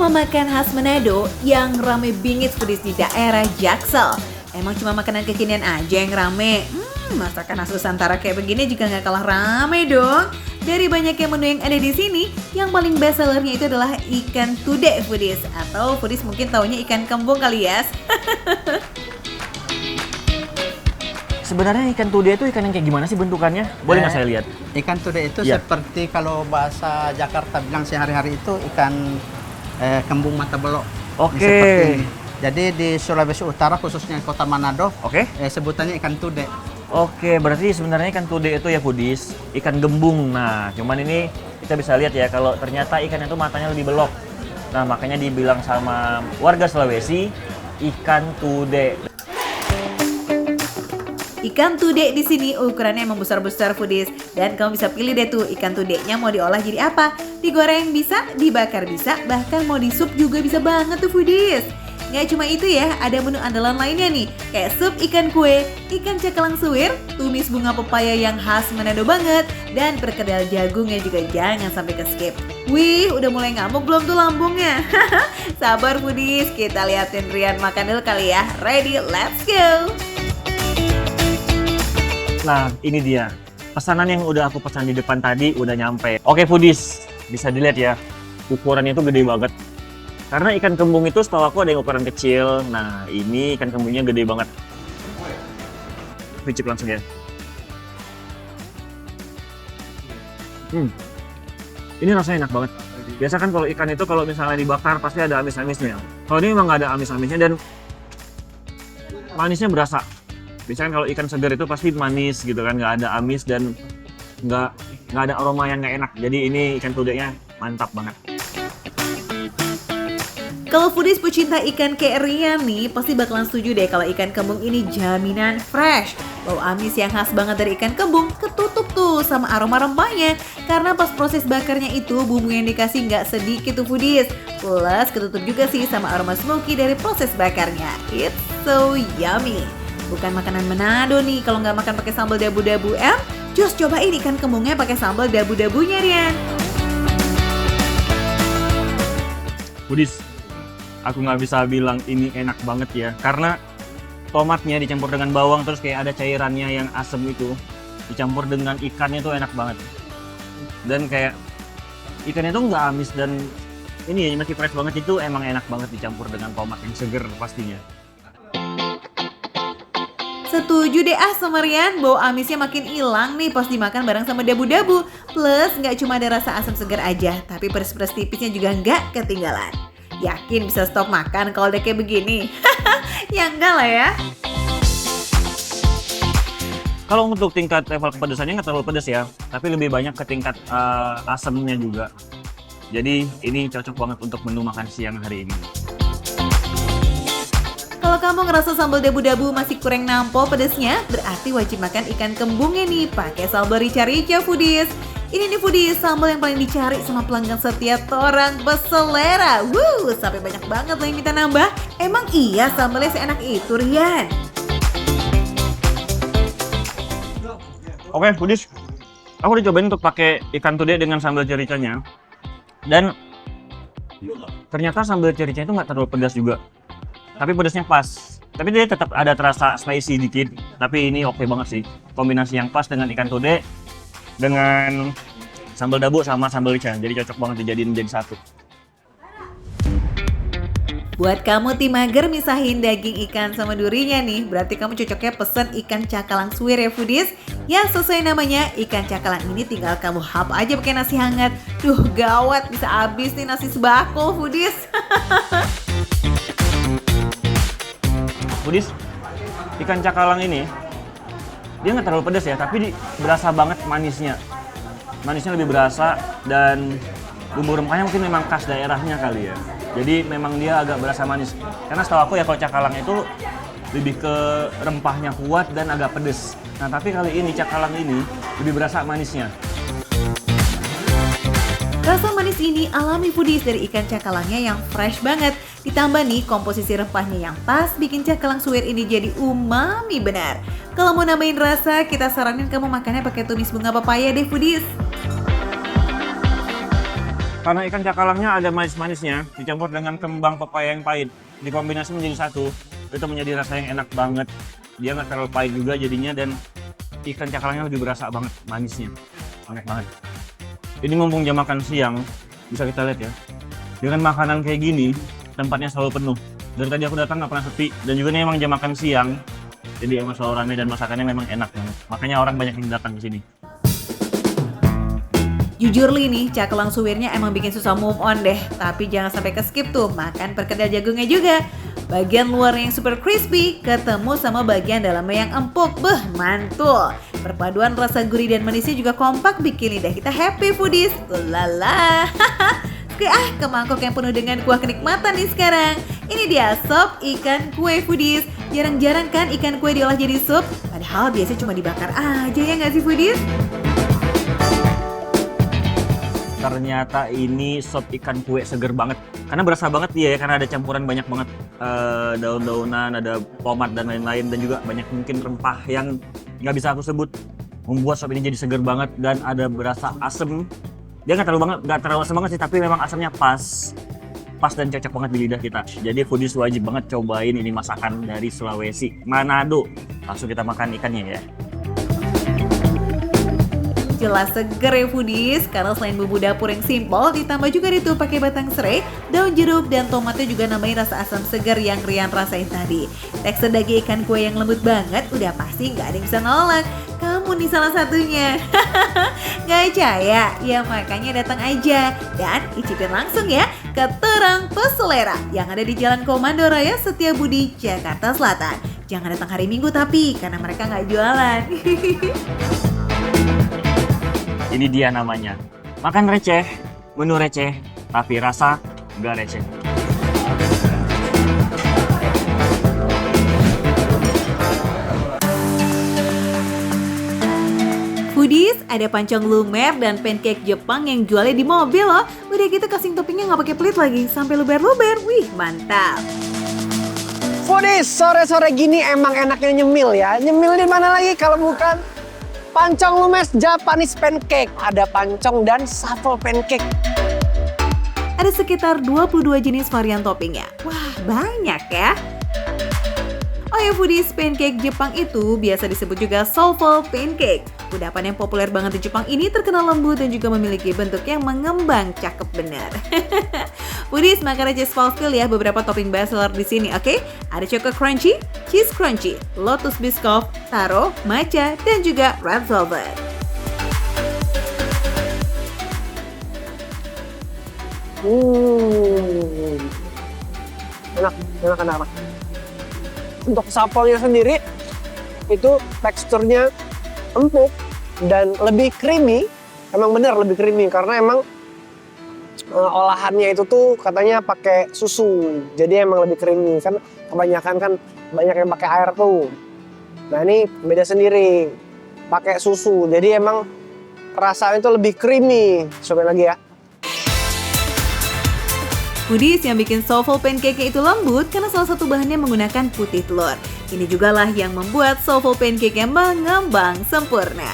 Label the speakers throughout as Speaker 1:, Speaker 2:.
Speaker 1: rumah makan khas Manado yang rame bingit foodies di daerah Jaksel. Emang cuma makanan kekinian aja yang rame? Masakan khas Nusantara kayak begini juga nggak kalah rame dong. Dari banyaknya menu yang ada di sini, yang paling best sellernya itu adalah ikan tude foodies. Atau foodies mungkin taunya ikan kembung kali ya.
Speaker 2: Sebenarnya ikan tude itu ikan yang kayak gimana sih bentukannya? Boleh nggak saya lihat?
Speaker 3: Ikan tude itu
Speaker 2: Iya.
Speaker 3: seperti kalau bahasa Jakarta bilang sehari-hari itu ikan kembung mata belok.
Speaker 2: Oke.
Speaker 3: Seperti ini. Jadi di Sulawesi Utara khususnya kota Manado,
Speaker 2: Oke.
Speaker 3: sebutannya ikan tude.
Speaker 2: Oke, berarti sebenarnya ikan tude itu ya foodies, ikan gembung. Nah, cuman ini kita bisa lihat ya kalau ternyata ikan itu matanya lebih belok. Nah, makanya dibilang sama warga Sulawesi ikan tude.
Speaker 1: Ikan tude di sini ukurannya emang besar-besar foodies, dan kamu bisa pilih deh tuh ikan tudenya mau diolah jadi apa. Digoreng bisa, dibakar bisa, bahkan mau di sup juga bisa banget tuh foodies. Nggak cuma itu ya, ada menu andalan lainnya nih, kayak sup ikan kue, ikan cakalang suwir, tumis bunga pepaya yang khas Manado banget, dan perkedel jagungnya juga jangan sampai ke skip. Wih, udah mulai ngamuk belum tuh lambungnya? Sabar foodies, kita liatin Rian makan dulu kali ya. Ready, let's go!
Speaker 2: Nah, ini dia. Pesanan yang udah aku pesan di depan tadi udah nyampe. Oke, foodies. Bisa dilihat ya. Ukurannya itu gede banget. Karena ikan kembung itu setahu aku ada yang ukuran kecil. Nah, ini ikan kembungnya gede banget. Cicip langsung ya. Ini rasanya enak banget. Biasa kan kalau ikan itu kalau misalnya dibakar pasti ada amis-amisnya. Kalau ini emang nggak ada amis-amisnya dan manisnya berasa. Biasanya kalau ikan segar itu pasti manis gitu kan, nggak ada amis dan nggak ada aroma yang nggak enak. Jadi ini ikan tudenya mantap banget.
Speaker 1: Kalau foodies pecinta ikan kayak Rian nih, pasti bakalan setuju deh kalau ikan kembung ini jaminan fresh. Bau amis yang khas banget dari ikan kembung ketutup tuh sama aroma rempahnya. Karena pas proses bakarnya itu bumbu yang dikasih nggak sedikit tuh foodies. Plus ketutup juga sih sama aroma smoky dari proses bakarnya. It's so yummy. Bukan makanan Manado nih kalau nggak makan pakai sambal dabu-dabu. Just cobain ikan kembungnya pakai sambal dabu-dabunya Rian.
Speaker 2: Foodies, aku nggak bisa bilang ini enak banget ya, karena tomatnya dicampur dengan bawang terus kayak ada cairannya yang asem itu dicampur dengan ikannya tuh enak banget. Dan kayak ikannya tuh nggak amis dan ini ya masih fresh banget, itu emang enak banget dicampur dengan tomat yang seger pastinya.
Speaker 1: Setuju deh sama Rian, bau amisnya makin hilang nih pas dimakan bareng sama dabu-dabu. Plus nggak cuma ada rasa asam segar aja, tapi peres-peres tipisnya juga nggak ketinggalan. Yakin bisa stop makan kalau udah kayak begini? Ya enggak lah ya.
Speaker 2: Kalau untuk tingkat level kepedesannya nggak terlalu pedes ya, tapi lebih banyak ke tingkat asamnya juga. Jadi ini cocok banget untuk menu makan siang hari ini.
Speaker 1: Kalau kamu ngerasa sambal dabu-dabu masih kurang nampol pedesnya, berarti wajib makan ikan kembungnya nih pakai sambal rica-rica foodies. Ini nih foodies, sambal yang paling dicari sama pelanggan setia Torang Peselera. Sampai banyak banget loh yang minta nambah. Emang iya sambalnya seenak itu, Rian?
Speaker 2: Oke, foodies, aku udah cobain untuk pakai ikan tude dengan sambal cericanya. Dan ternyata sambal cericanya itu nggak terlalu pedas juga. Tapi pedasnya pas. Tapi dia tetap ada terasa spicy dikit. Tapi ini oke banget sih. Kombinasi yang pas dengan ikan tude dengan sambal dabu sama sambal rica. Jadi cocok banget dijadiin jadi satu.
Speaker 1: Buat kamu tim mager misahin daging ikan sama durinya nih, berarti kamu cocoknya pesen ikan cakalang suwir ya foodies. Ya sesuai namanya, ikan cakalang ini tinggal kamu hap aja pakai nasi hangat. Duh gawat, bisa habis nih nasi sebako foodies.
Speaker 2: Foodies, ikan cakalang ini dia nggak terlalu pedas ya, tapi berasa banget manisnya. Manisnya lebih berasa dan bumbu rempahnya mungkin memang khas daerahnya kali ya. Jadi memang dia agak berasa manis. Karena setahu aku ya kalau cakalang itu lebih ke rempahnya kuat dan agak pedes. Nah tapi kali ini cakalang ini lebih berasa manisnya.
Speaker 1: Rasa manis ini alami foodies dari ikan cakalangnya yang fresh banget. Ditambah nih komposisi rempahnya yang pas bikin cakalang suwir ini jadi umami benar. Kalau mau nambahin rasa, kita saranin kamu makannya pakai tumis bunga pepaya deh foodies.
Speaker 2: Karena ikan cakalangnya ada manis-manisnya, dicampur dengan kembang pepaya yang pahit, dikombinasi menjadi satu, itu menjadi rasa yang enak banget. Dia nggak terlalu pahit juga jadinya, dan ikan cakalangnya lebih berasa banget manisnya, enak banget. Ini mumpung jam makan siang, bisa kita lihat ya. Dengan makanan kayak gini, tempatnya selalu penuh. Dari tadi aku datang nggak pernah sepi, dan juga ini emang jam makan siang, jadi emang selalu ramai dan masakannya memang enak banget. Makanya orang banyak yang datang ke sini.
Speaker 1: Jujur Li nih, cakelang suwirnya emang bikin susah move on deh. Tapi jangan sampai ke skip tuh, makan perkedel jagungnya juga. Bagian luar yang super crispy, ketemu sama bagian dalamnya yang empuk. Beh, mantul. Perpaduan rasa gurih dan manisnya juga kompak bikin lidah kita happy foodies. Ulala. Oke ke mangkok yang penuh dengan kuah kenikmatan nih sekarang. Ini dia sop ikan kue foodies. Jarang-jarang kan ikan kue diolah jadi sup. Padahal biasanya cuma dibakar aja ya nggak sih foodies?
Speaker 2: Ternyata ini sop ikan kue seger banget. Karena berasa banget dia ya, karena ada campuran banyak banget daun-daunan, ada tomat dan lain-lain, dan juga banyak mungkin rempah yang nggak bisa aku sebut. Membuat sop ini jadi seger banget dan ada berasa asem. Dia nggak terlalu asem banget sih, tapi memang asamnya pas dan cocok banget di lidah kita. Jadi foodies wajib banget cobain ini masakan dari Sulawesi, Manado. Langsung kita makan ikannya ya.
Speaker 1: Jelas seger ya foodies, karena selain bumbu dapur yang simpel, ditambah juga itu pakai batang serai, daun jeruk, dan tomatnya juga nambahin rasa asam segar yang Rian rasain tadi. Tekstur daging ikan kue yang lembut banget, udah pasti nggak ada yang bisa nolak. Kamu nih salah satunya. Nggak percaya? Ya makanya datang aja dan icipin langsung ya ke Terang Peselera yang ada di Jalan Komando Raya Setiabudi, Jakarta Selatan. Jangan datang hari Minggu tapi, karena mereka nggak jualan.
Speaker 2: Ini dia namanya. Makan receh, menu receh, tapi rasa nggak receh.
Speaker 1: Foodies, ada pancong lumer dan pancake Jepang yang jualnya di mobil loh. Udah gitu casing toppingnya nggak pakai pelit lagi, sampai luber-luber. Wih, mantap.
Speaker 4: Foodies, sore-sore gini emang enaknya nyemil ya. Nyemil di mana lagi kalau bukan pancong lumes Japanese pancake. Ada pancong dan shuffle pancake.
Speaker 1: Ada sekitar 22 jenis varian toppingnya. Wah, banyak ya. Oh ya foodies, pancake Jepang itu biasa disebut juga shuffle pancake. Kudapan yang populer banget di Jepang ini terkenal lembut dan juga memiliki bentuk yang mengembang, cakep bener. Foodies, makan receh Spalsville ya, beberapa topping bestseller di sini, oke? Ada choco crunchy, cheese crunchy, lotus biscoff, taro, matcha, dan juga red velvet.
Speaker 4: Enak. Untuk shuffle-nya sendiri, itu teksturnya empuk dan lebih creamy. Emang bener lebih creamy karena emang olahannya itu tuh katanya pakai susu, jadi emang lebih creamy. Kan kebanyakan kan banyak yang pakai air tuh. Nah ini beda sendiri, pakai susu, jadi emang rasanya itu lebih creamy. Cobain lagi ya.
Speaker 1: Foodies, yang bikin shuffle pancake itu lembut karena salah satu bahannya menggunakan putih telur. Ini juga lah yang membuat shuffle pancake yang mengembang sempurna.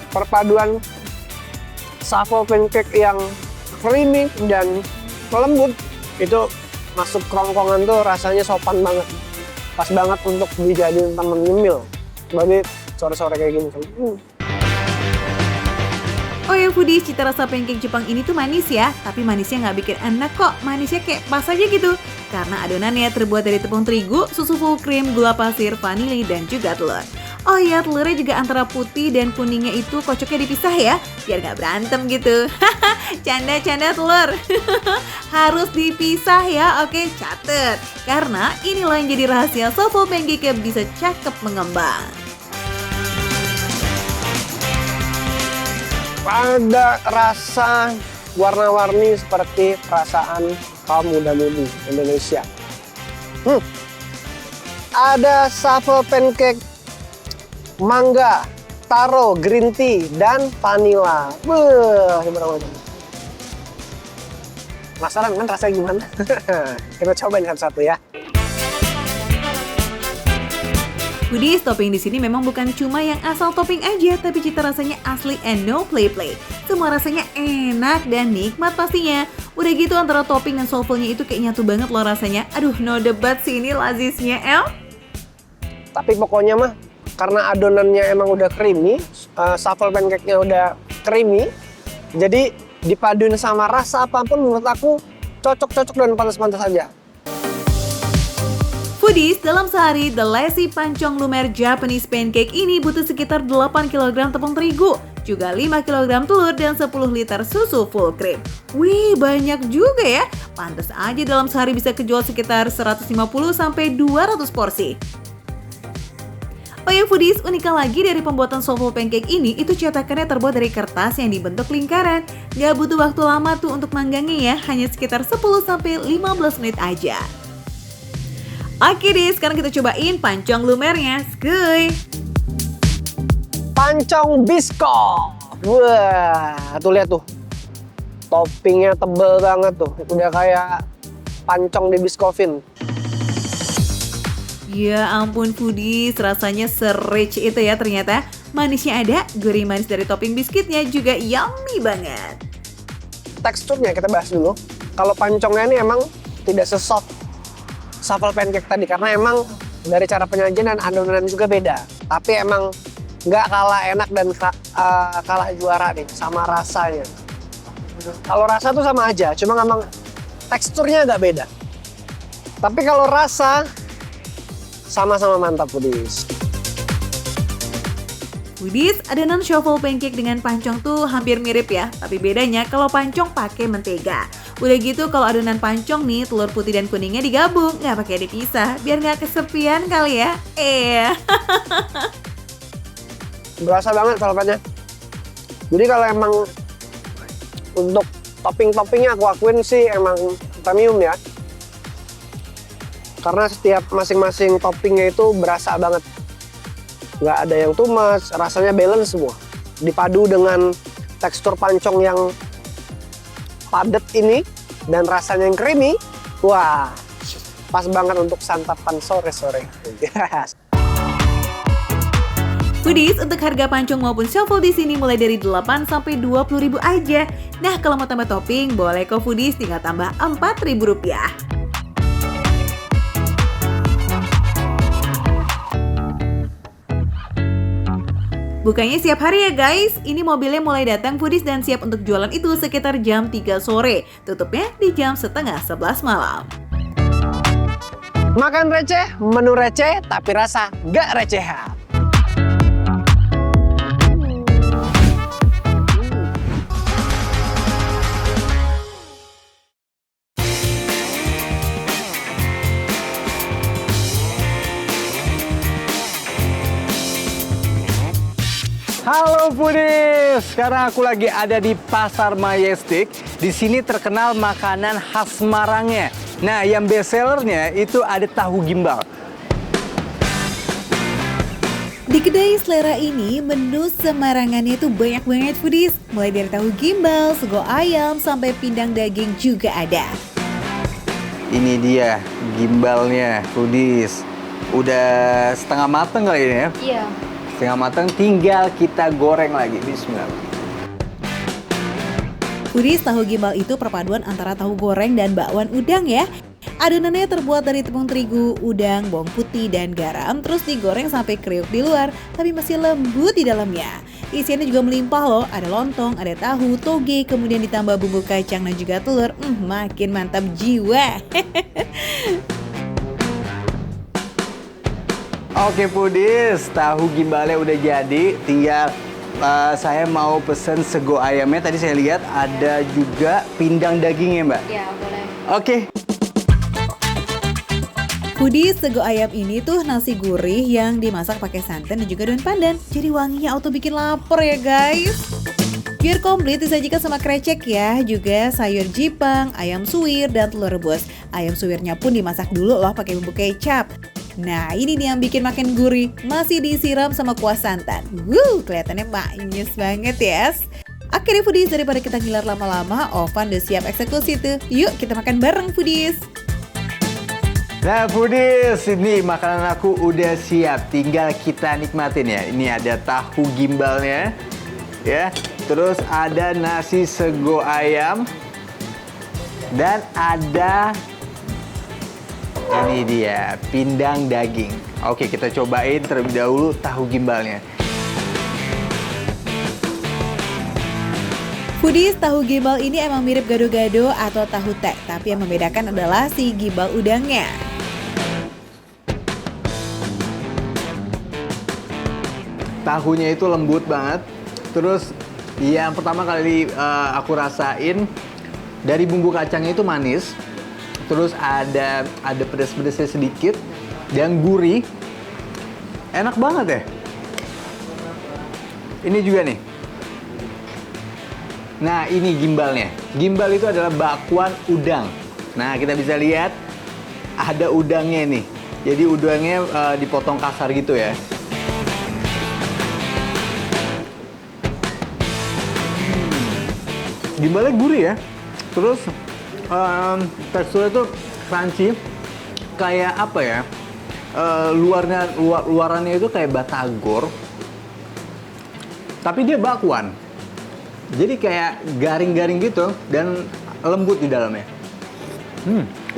Speaker 4: Perpaduan shuffle pancake yang creamy dan lembut itu masuk kerongkongan tuh rasanya sopan banget. Pas banget untuk dijadiin temen nyemil. Bagi sore-sore kayak gini.
Speaker 1: Oh ya foodies, cita rasa pancake Jepang ini tuh manis ya, tapi manisnya nggak bikin enak kok. Manisnya kayak pas aja gitu. Karena adonannya terbuat dari tepung terigu, susu full cream, gula pasir, vanili, dan juga telur. Oh iya, telurnya juga antara putih dan kuningnya itu kocoknya dipisah ya, biar nggak berantem gitu. Canda-canda telur. Harus dipisah ya, oke catet. Karena inilah yang jadi rahasia shuffle pancake yang bisa cakep mengembang.
Speaker 4: Ada rasa warna-warni seperti perasaan kaum muda-mudi Indonesia. Ada shuffle pancake mangga, taro, green tea, dan vanilla. Penasaran kan rasanya gimana? Kita cobain satu-satu ya.
Speaker 1: Foodies, topping di sini memang bukan cuma yang asal topping aja, tapi cita rasanya asli and no play-play. Semua rasanya enak dan nikmat pastinya. Udah gitu antara topping dan sovelnya itu kayak nyatu banget loh rasanya. Aduh, no debat sih ini lazisnya, El.
Speaker 4: Tapi pokoknya mah, karena adonannya emang udah creamy, shuffle pancake-nya udah creamy, jadi dipaduin sama rasa apapun menurut aku cocok-cocok dan pantas-pantas aja.
Speaker 1: Foodies, dalam sehari, The Lazy Pancong Lumer Japanese Pancake ini butuh sekitar 8 kg tepung terigu, juga 5 kg telur dan 10 liter susu full cream. Wih, banyak juga ya. Pantas aja dalam sehari bisa kejual sekitar 150-200 porsi. Oh ya Foodies, uniknya lagi dari pembuatan soffle pancake ini, itu cetakannya terbuat dari kertas yang dibentuk lingkaran. Gak butuh waktu lama tuh untuk manggangnya ya, hanya sekitar 10-15 menit aja. Oke deh, sekarang kita cobain pancong lumernya. Skuy!
Speaker 4: Pancong bisko. Wah, tuh lihat tuh. Toppingnya tebel banget tuh. Udah kayak pancong di Biscoffin.
Speaker 1: Ya ampun Foodies, rasanya se-rich itu ya ternyata. Manisnya ada, gurih manis dari topping biskuitnya juga yummy banget.
Speaker 4: Teksturnya kita bahas dulu. Kalau pancongnya ini emang tidak sesoft shuffle pancake tadi, karena emang dari cara penyajian dan adonan juga beda. Tapi emang nggak kalah enak dan kalah juara nih sama rasanya. Kalau rasa tuh sama aja, cuma emang teksturnya agak beda. Tapi kalau rasa sama-sama mantap Foodies.
Speaker 1: Foodies, adonan shuffle pancake dengan pancong tuh hampir mirip ya. Tapi bedanya kalau pancong pakai mentega. Udah gitu kalau adonan pancong nih, telur putih dan kuningnya digabung, nggak pakai dipisah, biar nggak kesepian kali ya.
Speaker 4: Berasa banget salapnya. Jadi kalau emang untuk topping-toppingnya aku akuin sih emang premium ya. Karena setiap masing-masing toppingnya itu berasa banget. Nggak ada yang too much, rasanya balance semua. Dipadu dengan tekstur pancong yang padat ini dan rasanya yang creamy, wah pas banget untuk santapan sore-sore.
Speaker 1: Foodies, untuk harga pancong maupun shuffle di sini mulai dari 8-20 ribu aja. Nah, kalau mau tambah topping, boleh kok Foodies, tinggal tambah 4.000 rupiah. Bukanya siap hari ya guys. Ini mobilnya mulai datang Foodies dan siap untuk jualan itu sekitar jam 3 sore. Tutupnya di jam setengah 11 malam.
Speaker 4: Makan receh, menu receh, tapi rasa gak recehan.
Speaker 3: Halo Foodies, sekarang aku lagi ada di Pasar Majestic. Di sini terkenal makanan khas Semarangnya. Nah, yang best sellernya itu ada tahu gimbal.
Speaker 1: Di kedai selera ini, menu Semarangannya itu banyak banget Foodies. Mulai dari tahu gimbal, sego ayam, sampai pindang daging juga ada.
Speaker 3: Ini dia gimbalnya Foodies. Udah setengah mateng kali ini ya?
Speaker 5: Iya.
Speaker 3: Setengah matang, tinggal kita goreng lagi. Bismillah.
Speaker 1: Foodies, tahu gimbal itu perpaduan antara tahu goreng dan bakwan udang ya. Adonannya terbuat dari tepung terigu, udang, bawang putih, dan garam. Terus digoreng sampai kriuk di luar, tapi masih lembut di dalamnya. Isiannya juga melimpah loh, ada lontong, ada tahu, toge, kemudian ditambah bumbu kacang dan juga telur. Makin mantap jiwa.
Speaker 3: Oke Foodies, tahu gimbalnya udah jadi. Tinggal saya mau pesen sego ayamnya. Tadi saya lihat ada juga pindang dagingnya Mbak.
Speaker 5: Iya, boleh.
Speaker 3: Oke.
Speaker 1: Foodies, sego ayam ini tuh nasi gurih yang dimasak pakai santan dan juga daun pandan. Jadi wanginya auto bikin lapar ya guys. Biar komplit disajikan sama krecek ya, juga sayur jipang, ayam suwir, dan telur rebus. Ayam suwirnya pun dimasak dulu loh pakai bumbu kecap. Nah ini nih yang bikin makin gurih, masih disiram sama kuah santan. Kelihatannya manis banget ya. Akhirnya Foodies, daripada kita ngiler lama-lama, oven udah siap eksekusi tuh. Yuk kita makan bareng Foodies.
Speaker 3: Nah foodies, ini makanan aku udah siap, tinggal kita nikmatin ya. Ini ada tahu gimbalnya, ya. Terus ada nasi sego ayam, dan ada ini dia pindang daging. Oke, kita cobain terlebih dahulu tahu gimbalnya.
Speaker 1: Foodies, tahu gimbal ini emang mirip gado-gado atau tahu tek, tapi yang membedakan adalah si gimbal udangnya.
Speaker 3: Tahunya itu lembut banget. Terus yang pertama kali aku rasain dari bumbu kacangnya itu manis. Terus ada pedas-pedasnya sedikit dan gurih. Enak banget ya. Ini juga nih. Nah, ini gimbalnya. Gimbal itu adalah bakwan udang. Nah, kita bisa lihat ada udangnya nih. Jadi udangnya dipotong kasar gitu ya. Gimbalnya gurih ya. Terus teksturnya tuh crunchy. Kayak apa ya? Luarannya itu kayak batagor. Tapi dia bakwan. Jadi kayak garing-garing gitu dan lembut di dalamnya.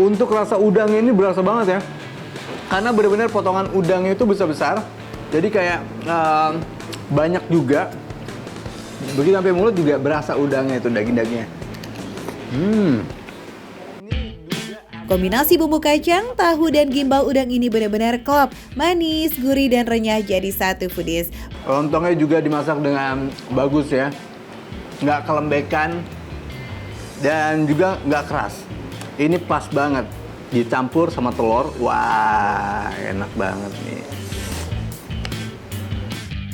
Speaker 3: Untuk rasa udangnya ini berasa banget ya. Karena benar-benar potongan udangnya itu besar-besar. Jadi kayak banyak juga. Begitu sampai mulut juga berasa udangnya itu, daging-dagingnya.
Speaker 1: Kombinasi bumbu kacang, tahu, dan gimbal udang ini benar-benar klop. Manis, gurih, dan renyah jadi satu foodies.
Speaker 3: Lontongnya juga dimasak dengan bagus ya. Nggak kelembekan dan juga nggak keras. Ini pas banget. Dicampur sama telur. Wah, enak banget nih.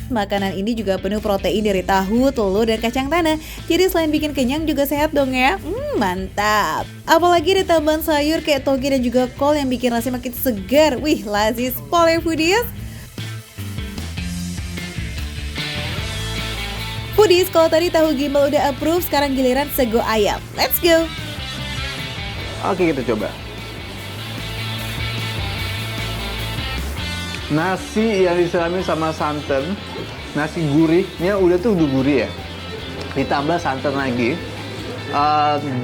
Speaker 1: Makanan ini juga penuh protein dari tahu, telur, dan kacang tanah. Jadi selain bikin kenyang juga sehat dong ya. Mantap. Apalagi ada tambahan sayur kayak toge dan juga kol yang bikin rasanya makin segar. Wih, lazis pol ya foodies. Foodies, kalau tadi tahu gimbal udah approve, sekarang giliran sego ayam. Let's go.
Speaker 3: Oke, kita coba. Nasi yang disiramin sama santan, nasi gurihnya udah gurih ya, ditambah santan lagi,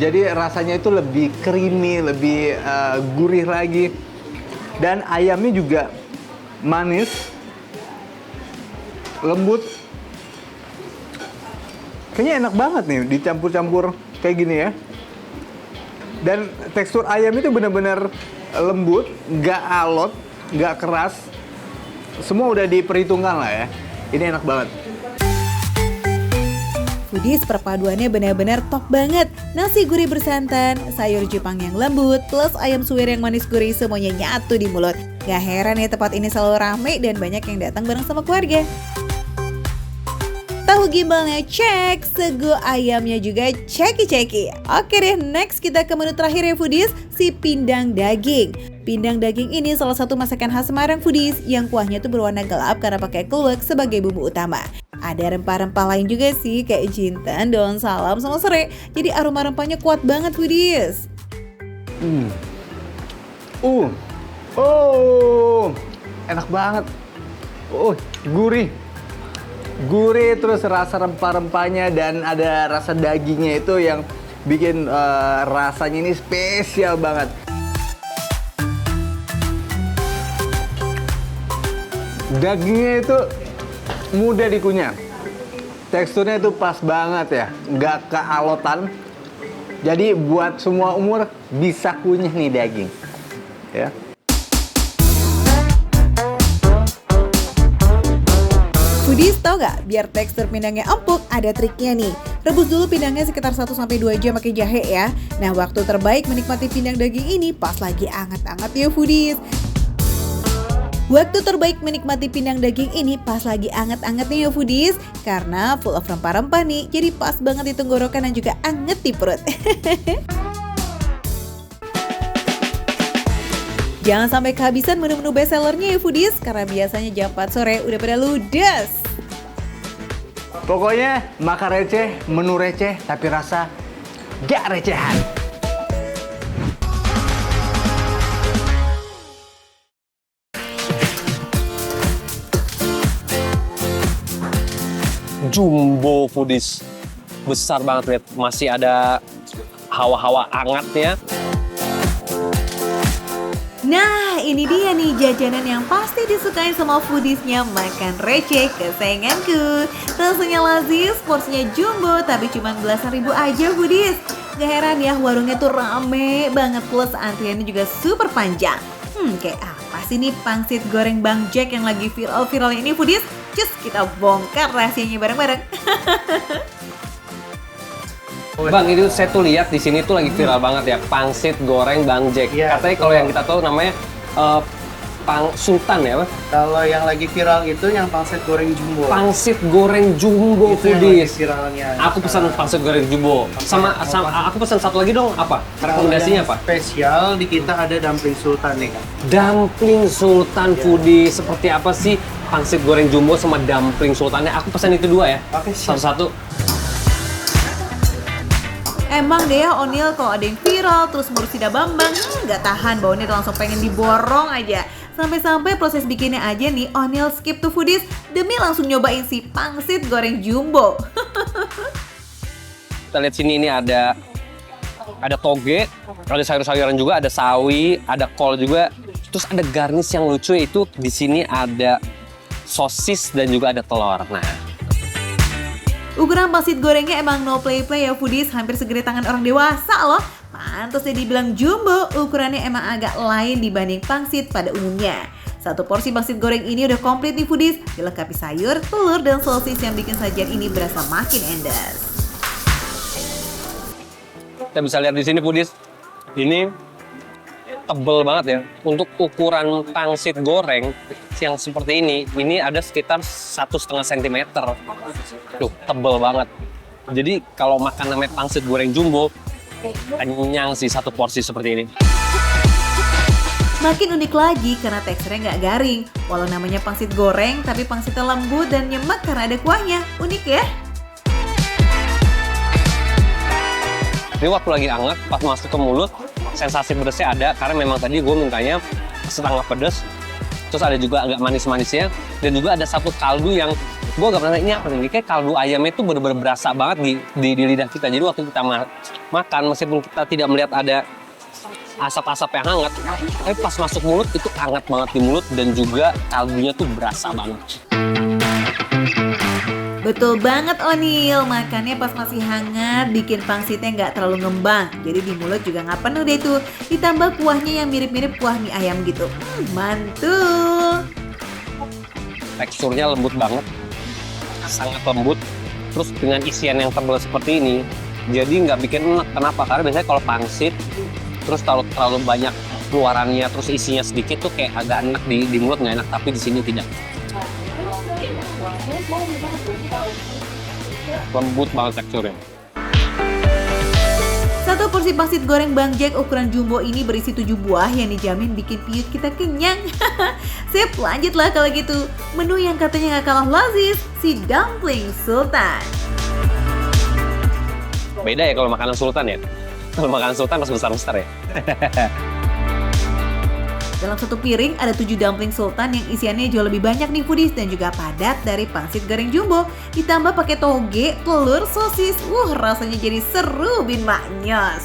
Speaker 3: jadi rasanya itu lebih creamy, lebih gurih lagi, dan ayamnya juga manis, lembut, kayaknya enak banget nih dicampur-campur kayak gini ya, dan tekstur ayam itu benar-benar lembut, nggak alot, nggak keras. Semua udah diperhitungkan lah ya. Ini enak banget.
Speaker 1: Foodies, perpaduannya benar-benar top banget. Nasi gurih bersantan, sayur Jepang yang lembut, plus ayam suwir yang manis gurih, semuanya nyatu di mulut. Gak heran ya tempat ini selalu rame dan banyak yang datang bareng sama keluarga. Tahu gimbalnya cek, sego ayamnya juga ceki-ceki. Oke deh, next kita ke menu terakhir ya foodies, si pindang daging. Pindang daging ini salah satu masakan khas Semarang foodies yang kuahnya tuh berwarna gelap karena pakai kluwek sebagai bumbu utama. Ada rempah-rempah lain juga sih kayak jinten, daun salam, sama serai. Jadi aroma rempahnya kuat banget foodies.
Speaker 3: Enak banget. Gurih. Gurih, terus rasa rempah-rempahnya dan ada rasa dagingnya itu yang bikin rasanya ini spesial banget. Dagingnya itu mudah dikunyah. Teksturnya itu pas banget ya, nggak kealotan. Jadi buat semua umur bisa kunyah nih daging. Ya.
Speaker 1: Foodies, tau gak? Biar tekstur pindangnya empuk, ada triknya nih. Rebus dulu pindangnya sekitar 1-2 jam pakai jahe ya. Nah, waktu terbaik menikmati pindang daging ini pas lagi anget-anget ya foodies. Waktu terbaik menikmati pindang daging ini pas lagi anget-angetnya ya foodies. Karena full of rempah-rempah nih, jadi pas banget di tenggorokan dan juga anget di perut. Jangan sampai kehabisan menu-menu bestsellernya ya foodies, karena biasanya jam 4 sore udah pada ludes.
Speaker 3: Pokoknya makan receh, menu receh, tapi rasa gak recehan.
Speaker 5: jumbo foodies. Besar banget, lihat. Masih ada hawa-hawa hangatnya.
Speaker 1: Nah, ini dia nih jajanan yang pasti disukai sama foodiesnya makan receh kesayanganku. Rasanya lazis, porsinya jumbo, tapi cuma belasan ribu aja foodies. Gak heran ya, warungnya tuh rame banget, plus antriannya juga super panjang. Kayak apa sih nih pangsit goreng Bang Jack yang lagi viral-viral ini foodies? Cus, kita bongkar rahasianya bareng-bareng.
Speaker 5: Bang, itu saya tuh lihat di sini tuh lagi viral banget ya, pangsit goreng Bang Jack.
Speaker 6: Iya,
Speaker 5: Katanya kalau yang kita tahu namanya Sultan ya, Bang?
Speaker 6: Kalau yang lagi viral itu yang pangsit goreng jumbo.
Speaker 5: Pangsit goreng jumbo
Speaker 6: Itu yang lagi
Speaker 5: foodies.
Speaker 6: viralnya.
Speaker 5: Aku pesan pangsit goreng jumbo. Sama aku pesan satu lagi dong, apa? Rekomendasinya apa?
Speaker 6: Spesial di kita ada dumpling sultan nih kan.
Speaker 5: Dumpling Sultan foodies. Seperti apa sih pangsit goreng jumbo sama dumpling sultannya? Aku pesan itu dua ya.
Speaker 6: Oke, siap.
Speaker 5: Satu-satu.
Speaker 1: Emang deh ya Onil kalau ada yang viral terus Mursida Bambang nggak tahan baunya langsung pengen diborong aja. Sampai-sampai proses bikinnya aja nih Onil skip to foodies demi langsung nyobain si pangsit goreng jumbo.
Speaker 5: Kita lihat sini, ini ada toge, ada sayur-sayuran juga, ada sawi, ada kol juga. Terus ada garnish yang lucu, itu di sini ada sosis dan juga ada telur. Nah,
Speaker 1: Ukuran pangsit gorengnya emang no play-play ya foodies, hampir segede tangan orang dewasa loh. Pantes ya dibilang jumbo, ukurannya emang agak lain dibanding pangsit pada umumnya. Satu porsi pangsit goreng ini udah komplit nih foodies, dilengkapi sayur, telur, dan sosis yang bikin sajian ini berasa makin endas.
Speaker 5: kita bisa lihat di sini foodies, ini tebel banget ya. Untuk ukuran pangsit goreng yang seperti ini ada sekitar 1,5 cm. Tuh, tebel banget. Jadi kalau makan namanya pangsit goreng jumbo, kenyang sih satu porsi seperti ini.
Speaker 1: Makin unik lagi karena teksturnya nggak garing. Walau namanya pangsit goreng, tapi pangsitnya lembut dan nyemek karena ada kuahnya. Unik ya?
Speaker 5: Ini waktu lagi hangat, pas masuk ke mulut, sensasi pedesnya ada, karena memang tadi gue mintanya setengah pedes. Terus ada juga agak manis-manisnya, dan juga ada satu kaldu yang gue agak pernah, ini apa nih? Kayak kaldu ayamnya itu bener-bener berasa banget di lidah kita. Jadi waktu kita makan, meskipun kita tidak melihat ada asap-asap yang hangat, tapi pas masuk mulut itu hangat banget di mulut, dan juga kaldunya tuh berasa banget.
Speaker 1: Betul banget Onil, makannya pas masih hangat bikin pangsitnya nggak terlalu ngembang. Jadi di mulut juga nggak penuh deh tuh. Ditambah kuahnya yang mirip-mirip kuah mie ayam gitu. Mantul.
Speaker 5: Teksturnya lembut banget, sangat lembut. Terus dengan isian yang tebal seperti ini, jadi nggak bikin enak. Kenapa? Karena biasanya kalau pangsit, terus terlalu banyak keluarannya, terus isinya sedikit tuh kayak agak enak di mulut, nggak enak. Tapi di sini tidak. Lembut banget teksturnya.
Speaker 1: Satu porsi pangsit goreng Bang Jack ukuran jumbo ini berisi 7 buah yang dijamin bikin piut kita kenyang. Sip, lanjutlah kalau gitu. Menu yang katanya nggak kalah lazis, si dumpling sultan.
Speaker 5: Beda ya kalau makanan sultan ya. Kalau makanan sultan harus besar-besar ya.
Speaker 1: Dalam satu piring ada 7 dumpling sultan yang isiannya jauh lebih banyak nih foodies dan juga padat dari pangsit goreng jumbo. Ditambah pakai toge, telur, sosis. Rasanya jadi seru bin maknyos.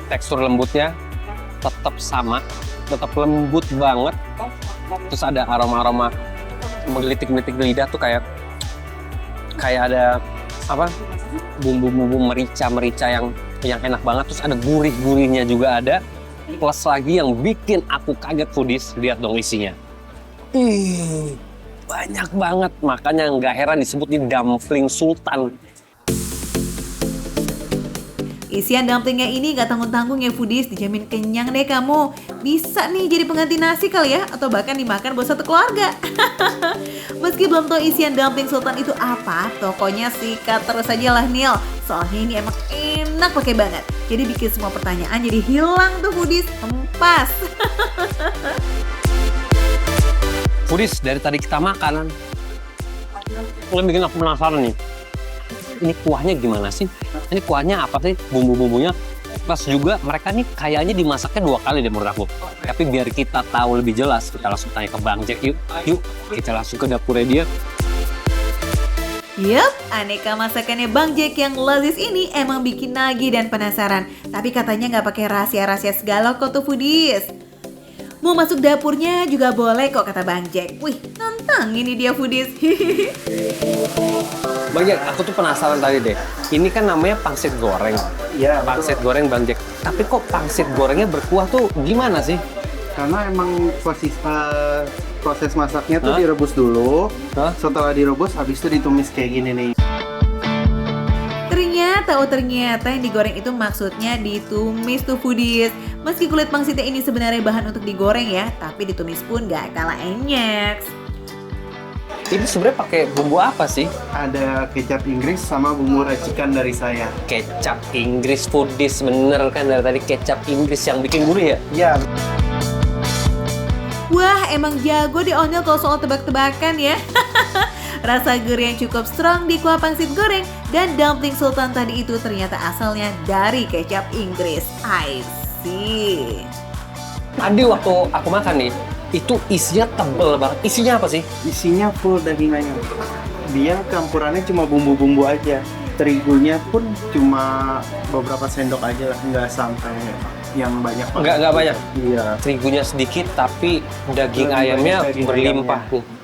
Speaker 5: Tekstur lembutnya tetap sama, tetap lembut banget. Terus ada aroma-aroma menggelitik-gelitik di lidah tuh kayak ada apa? Bumbu-bumbu merica yang enak banget. Terus ada gurih-gurihnya juga ada. Plus lagi yang bikin aku kaget foodies, lihat dong isinya. Banyak banget, makanya nggak heran disebut ini dumpling sultan.
Speaker 1: Isian dumplingnya ini gak tanggung-tanggung ya foodies, dijamin kenyang deh kamu. Bisa nih jadi pengganti nasi kali ya, atau bahkan dimakan buat satu keluarga. Meski belum tahu isian dumpling sultan itu apa, pokoknya sikat terus aja lah Nil. Soalnya ini emang enak pakai banget. Jadi bikin semua pertanyaan jadi hilang tuh foodies, empas.
Speaker 5: Foodies, dari tadi kita makanan, yang bikin aku penasaran nih. Ini kuahnya gimana sih? Ini kuahnya apa sih? Bumbu-bumbunya. Plus juga mereka nih kayaknya dimasaknya 2 kali deh menurut aku. Tapi biar kita tahu lebih jelas, kita langsung tanya ke Bang Jack yuk. Yuk, kita langsung ke dapurnya dia.
Speaker 1: Yup, aneka masakannya Bang Jack yang lazis ini emang bikin nagih dan penasaran. Tapi katanya nggak pakai rahasia-rahasia segala kok tuh foodies. Mau masuk dapurnya juga boleh kok kata Bang Jack. Wih, nantang ini dia foodies.
Speaker 5: Bang Jack, aku tuh penasaran tadi deh. Ini kan namanya pangsit goreng.
Speaker 6: Iya,
Speaker 5: Pangsit goreng Bang Jack. Tapi kok pangsit gorengnya berkuah tuh gimana sih?
Speaker 6: karena emang proses masaknya tuh
Speaker 5: Hah?
Speaker 6: direbus dulu.
Speaker 5: Hah?
Speaker 6: Setelah direbus, habis itu ditumis kayak gini nih.
Speaker 1: Ternyata yang digoreng itu maksudnya ditumis tuh foodies. Meski kulit pangsitnya ini sebenarnya bahan untuk digoreng ya, tapi ditumis pun gak kalah enyek.
Speaker 5: Ini sebenarnya pakai bumbu apa sih?
Speaker 6: Ada kecap Inggris sama bumbu racikan dari saya.
Speaker 5: Kecap Inggris foodies, bener kan dari tadi kecap Inggris yang bikin gurih ya?
Speaker 6: Ya,
Speaker 1: Wah, emang jago di Onil kalau soal tebak-tebakan ya. Rasa gurih yang cukup strong di kuah pangsit goreng dan dumpling sultan tadi itu ternyata asalnya dari kecap Inggris. I see.
Speaker 5: Tadi waktu aku makan nih, itu isinya tebel banget. Isinya apa sih?
Speaker 6: isinya full daging ayam. Dia campurannya cuma bumbu-bumbu aja. Terigunya pun cuma beberapa sendok aja lah, nggak sampai yang banyak.
Speaker 5: Nggak banyak.
Speaker 6: Iya.
Speaker 5: Terigunya sedikit tapi daging
Speaker 6: Lebih
Speaker 5: ayamnya
Speaker 6: banyak daging
Speaker 5: berlimpah
Speaker 6: ayamnya.
Speaker 5: nih.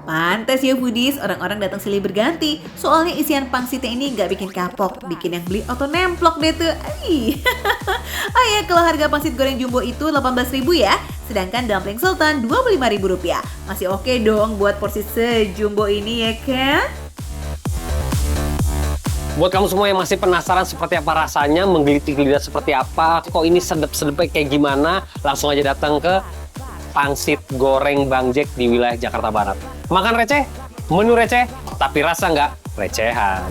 Speaker 1: Pantes ya foodies, orang-orang datang silih berganti. Soalnya isian pangsitnya ini nggak bikin kapok, bikin yang beli auto nemplok deh tuh. Oh ya, kalau harga pangsit goreng jumbo itu 18.000 ya, sedangkan dumpling sultan Rp25.000. Masih oke dong buat porsi sejumbo ini ya kan?
Speaker 5: Buat kamu semua yang masih penasaran seperti apa rasanya, menggelitik lidah seperti apa, kok ini sedep-sedepnya kayak gimana, langsung aja datang ke Pangsit Goreng Bang Jack di wilayah Jakarta Barat. Makan receh, menu receh, tapi rasa nggak recehan.